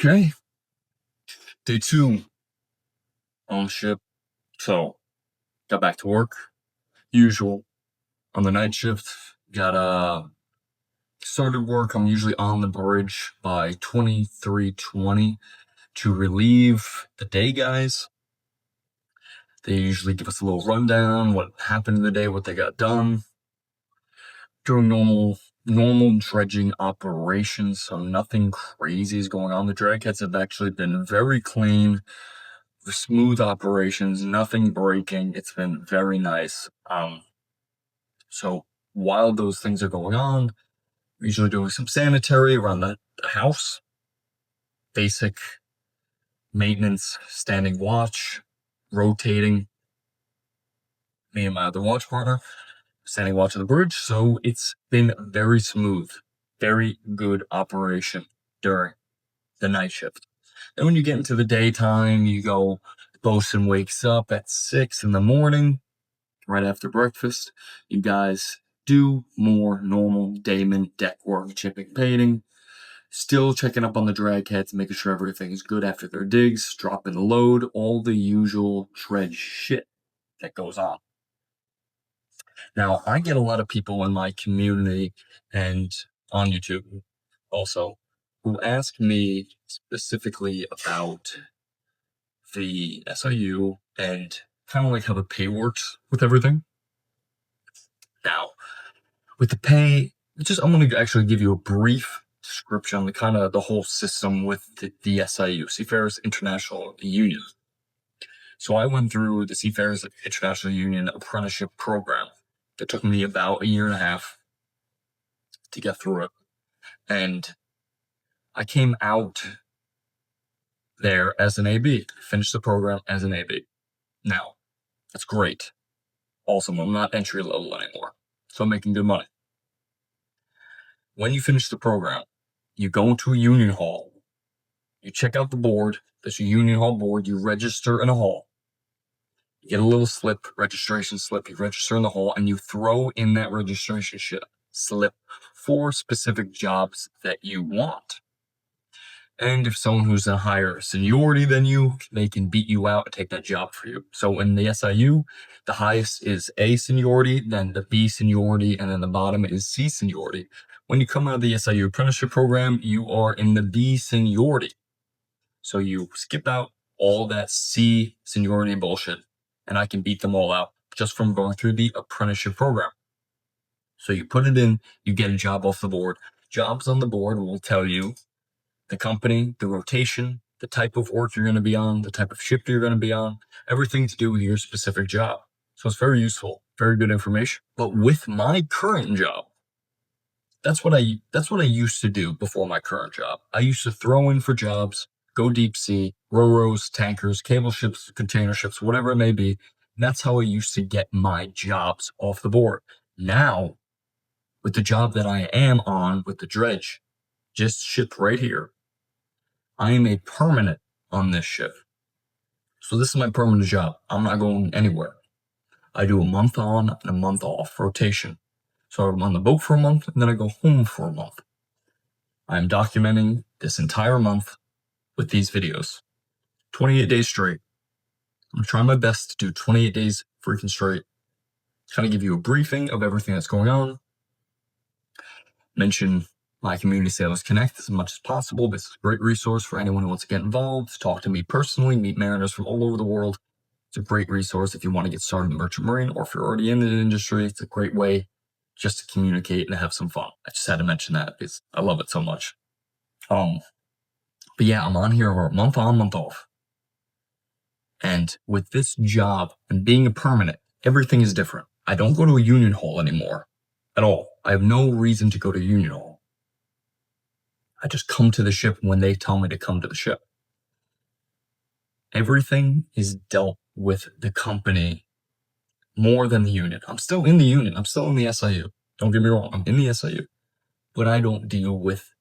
Okay, day two on the ship. So, got back to work. Usual on the night shift. Got started work. I'm usually on the bridge by 23:20 to relieve the day guys. They usually give us a little rundown, what happened in the day, what they got done. Doing normal dredging operations, so nothing crazy is going on. The drag heads have actually been very clean. Smooth operations, nothing breaking. It's been very nice. So while those things are going on, we're usually doing some sanitary around the house, basic maintenance, standing watch, rotating. Me and my other watch partner, standing watch of the bridge. So it's been very smooth, very good operation during the night shift. And when you get into the daytime, you go, bosun wakes up at 6 in the morning. Right after breakfast, you guys do more normal dayman deck work, chipping, painting, still checking up on the drag heads, making sure everything is good after their digs, dropping the load, all the usual dredge shit that goes on. Now, I get a lot of people in my community and on YouTube also who ask me specifically about the SIU and kind of like how the pay works with everything. Now, with the pay, I'm going to actually give you a brief description on the kind of the whole system with the SIU, Seafarers International Union. So I went through the Seafarers International Union apprenticeship program. That took me about a year and a half to get through it. And I came out there as an AB, finished the program as an AB. Now, that's great. Awesome. I'm not entry level anymore, so I'm making good money. When you finish the program, you go into a union hall, you check out the board, there's a union hall board, you register in a hall. You get a little slip, registration slip, you register in the hall, and you throw in that registration slip for specific jobs that you want. And if someone who's a higher seniority than you, they can beat you out and take that job for you. So in the SIU, the highest is A seniority, then the B seniority, and then the bottom is C seniority. When you come out of the SIU apprenticeship program, you are in the B seniority. So you skip out all that C seniority bullshit, and I can beat them all out just from going through the apprenticeship program. So you put it in, you get a job off the board. Jobs on the board will tell you the company, the rotation, the type of work you're going to be on, the type of shift you're going to be on, everything to do with your specific job. So it's very useful, very good information. But with my current job, that's what I used to do before my current job. I used to throw in for jobs, go deep sea, ro-ros, tankers, cable ships, container ships, whatever it may be. And that's how I used to get my jobs off the board. Now, with the job that I am on with the dredge, just ship right here, I am a permanent on this ship. So this is my permanent job. I'm not going anywhere. I do a month on and a month off rotation. So I'm on the boat for a month and then I go home for a month. I'm documenting this entire month with these videos. 28 days straight. I'm trying my best to do 28 days freaking straight. Kind of give you a briefing of everything that's going on. Mention my Community Sailors Connect as much as possible. This is a great resource for anyone who wants to get involved, talk to me personally, meet mariners from all over the world. It's a great resource if you want to get started in the merchant marine, or if you're already in the industry, it's a great way just to communicate and have some fun. I just had to mention that because I love it so much. But yeah, I'm on here for a month on, month off. And with this job and being a permanent, everything is different. I don't go to a union hall anymore at all. I have no reason to go to a union hall. I just come to the ship when they tell me to come to the ship. Everything is dealt with the company more than the union. I'm still in the union. I'm still in the SIU. Don't get me wrong. I'm in the SIU. But I don't deal with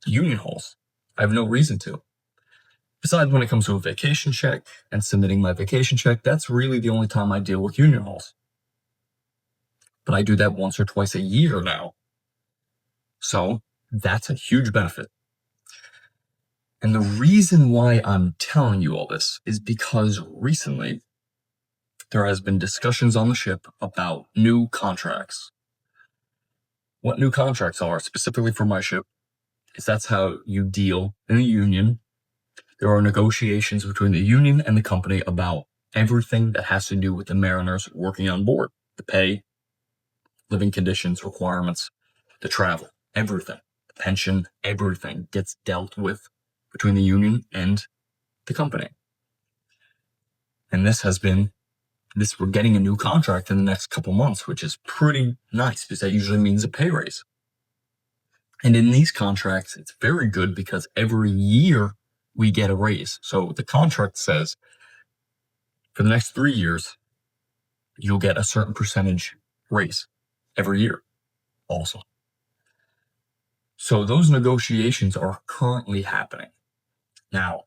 union halls. I have no reason to. Besides when it comes to a vacation check and submitting my vacation check, that's really the only time I deal with union halls. But I do that once or twice a year now. So that's a huge benefit. And the reason why I'm telling you all this is because recently there has been discussions on the ship about new contracts. What new contracts are, specifically for my ship, is that's how you deal in a union. There are negotiations between the union and the company about everything that has to do with the mariners working on board. The pay, living conditions, requirements, the travel, everything. The pension, everything gets dealt with between the union and the company. And we're getting a new contract in the next couple months, which is pretty nice because that usually means a pay raise. And in these contracts, it's very good because every year we get a raise. So the contract says for the next 3 years, you'll get a certain percentage raise every year. Also. So those negotiations are currently happening. Now,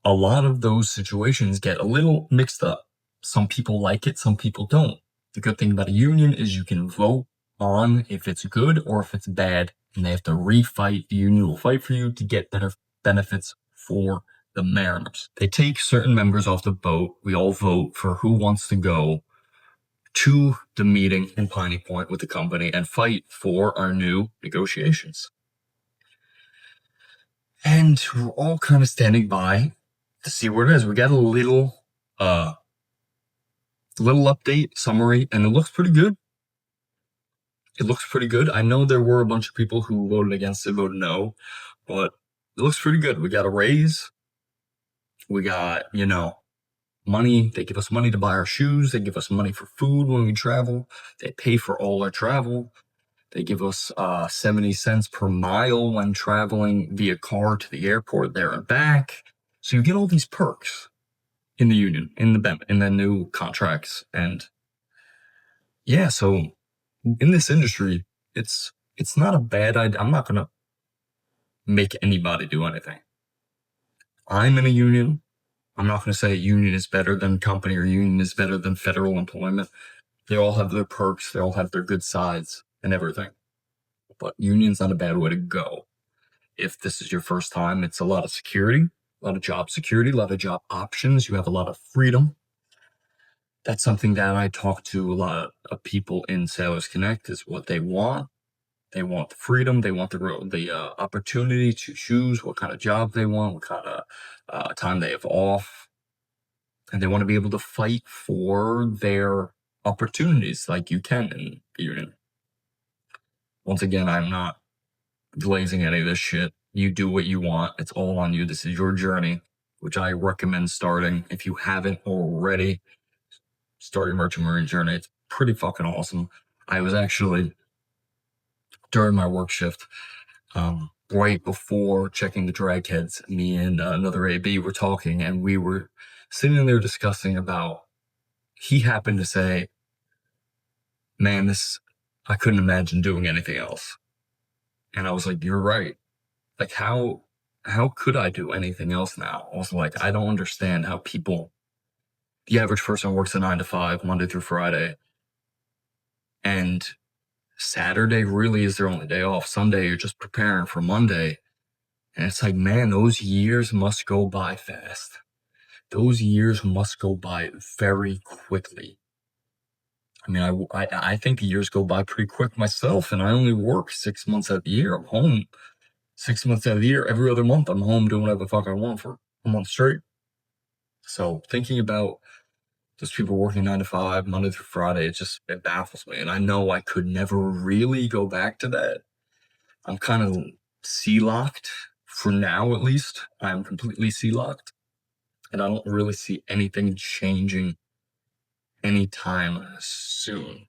a lot of those situations get a little mixed up. Some people like it, some people don't. The good thing about a union is you can vote on if it's good or if it's bad, and they have to refight. The union will fight for you to get better benefits for the mariners. They take certain members off the boat. We all vote for who wants to go to the meeting in Piney Point with the company and fight for our new negotiations. And we're all kind of standing by to see where it is. We got a little update summary, and it looks pretty good. I know there were a bunch of people who voted against it, voted no, but it looks pretty good. We got a raise. We got, money. They give us money to buy our shoes. They give us money for food when we travel. They pay for all our travel. They give us 70 cents per mile when traveling via car to the airport there and back. So you get all these perks in the union, in the new contracts. And yeah, so in this industry, it's not a bad idea. I'm not going to make anybody do anything. I'm in a union. I'm not going to say a union is better than company or union is better than federal employment. They all have their perks. They all have their good sides and everything. But union's not a bad way to go. If this is your first time, it's a lot of security, a lot of job security, a lot of job options. You have a lot of freedom. That's something that I talk to a lot of people in Sailors Connect is what they want. They want the freedom. They want the opportunity to choose what kind of job they want, what kind of time they have off. And they want to be able to fight for their opportunities like you can in the union. Once again, I'm not glazing any of this shit. You do what you want. It's all on you. This is your journey, which I recommend starting. If you haven't already, start your merchant marine journey. It's pretty fucking awesome. I was actually, during my work shift, right before checking the drag heads, me and another AB were talking, and we were sitting there discussing about, he happened to say, man, I couldn't imagine doing anything else. And I was like, you're right. Like, how could I do anything else now? I was like, I don't understand how the average person works a 9 to 5, Monday through Friday. And Saturday really is their only day off. Sunday, you're just preparing for Monday. And it's like, man, those years must go by fast. Those years must go by very quickly. I mean, I think the years go by pretty quick myself, and I only work 6 months out of the year. I'm home 6 months out of the year. Every other month, I'm home doing whatever the fuck I want for a month straight. So thinking about those people working 9 to 5, Monday through Friday, it baffles me. And I know I could never really go back to that. I'm kind of sea-locked for now, at least. I'm completely sea-locked. And I don't really see anything changing anytime soon.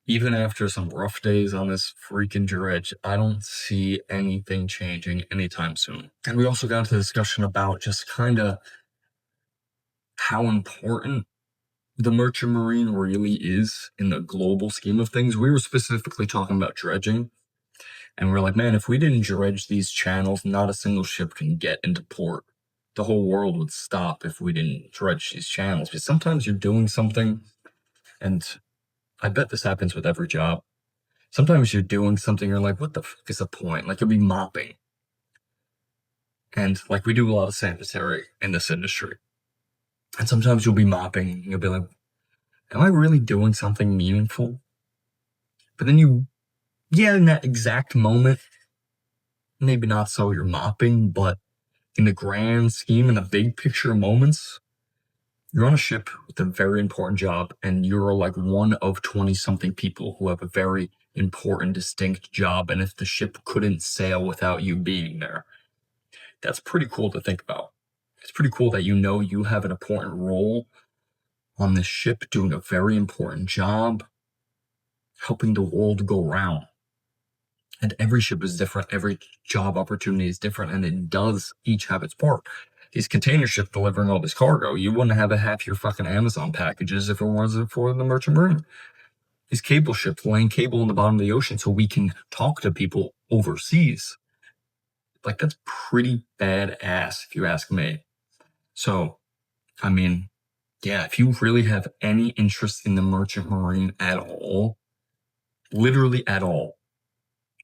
Even after some rough days on this freaking dredge, I don't see anything changing anytime soon. And we also got into the discussion about just kind of how important the merchant marine really is in the global scheme of things. We were specifically talking about dredging, and we're like, man, if we didn't dredge these channels, not a single ship can get into port. The whole world would stop if we didn't dredge these channels. Because sometimes you're doing something, and I bet this happens with every job. Sometimes you're doing something, you're like, what the fuck is the point? Like, you'll be mopping. And like we do a lot of sanitary in this industry. And sometimes you'll be mopping and you'll be like, am I really doing something meaningful? But then in that exact moment, maybe not so you're mopping, but in the grand scheme, in the big picture moments, you're on a ship with a very important job, and you're like one of 20 something people who have a very important, distinct job. And if the ship couldn't sail without you being there, that's pretty cool to think about. It's pretty cool that you have an important role on this ship doing a very important job, helping the world go round. And every ship is different, every job opportunity is different, and it does each have its part. These container ships delivering all this cargo, you wouldn't have half your fucking Amazon packages if it wasn't for the merchant marine. These cable ships laying cable in the bottom of the ocean so we can talk to people overseas. Like, that's pretty badass, if you ask me. So, I mean, yeah, if you really have any interest in the merchant marine at all, literally at all,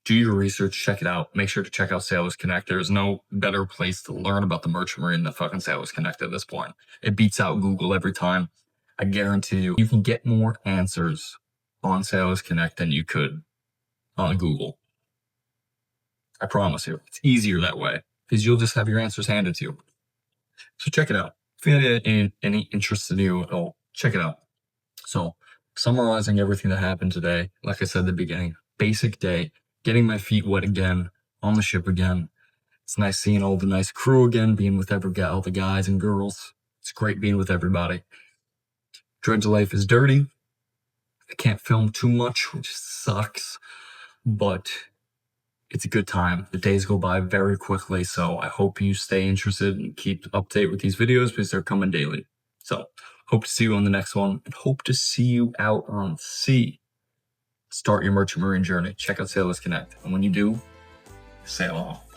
do your research, check it out. Make sure to check out Sailors Connect. There's no better place to learn about the merchant marine than fucking Sailors Connect at this point. It beats out Google every time. I guarantee you can get more answers on Sailors Connect than you could on Google. I promise you. It's easier that way because you'll just have your answers handed to you. So check it out. If you have any interest in you at all, check it out. So, summarizing everything that happened today, like I said at the beginning, basic day, getting my feet wet again, on the ship again. It's nice seeing all the nice crew again, being with all the guys and girls. It's great being with everybody. Dredge life is dirty. I can't film too much, which sucks, but it's a good time. The days go by very quickly, so I hope you stay interested and keep up to date with these videos because they're coming daily. So, hope to see you on the next one, and hope to see you out on sea. Start your merchant marine journey. Check out Sailors Connect, and when you do, sail on.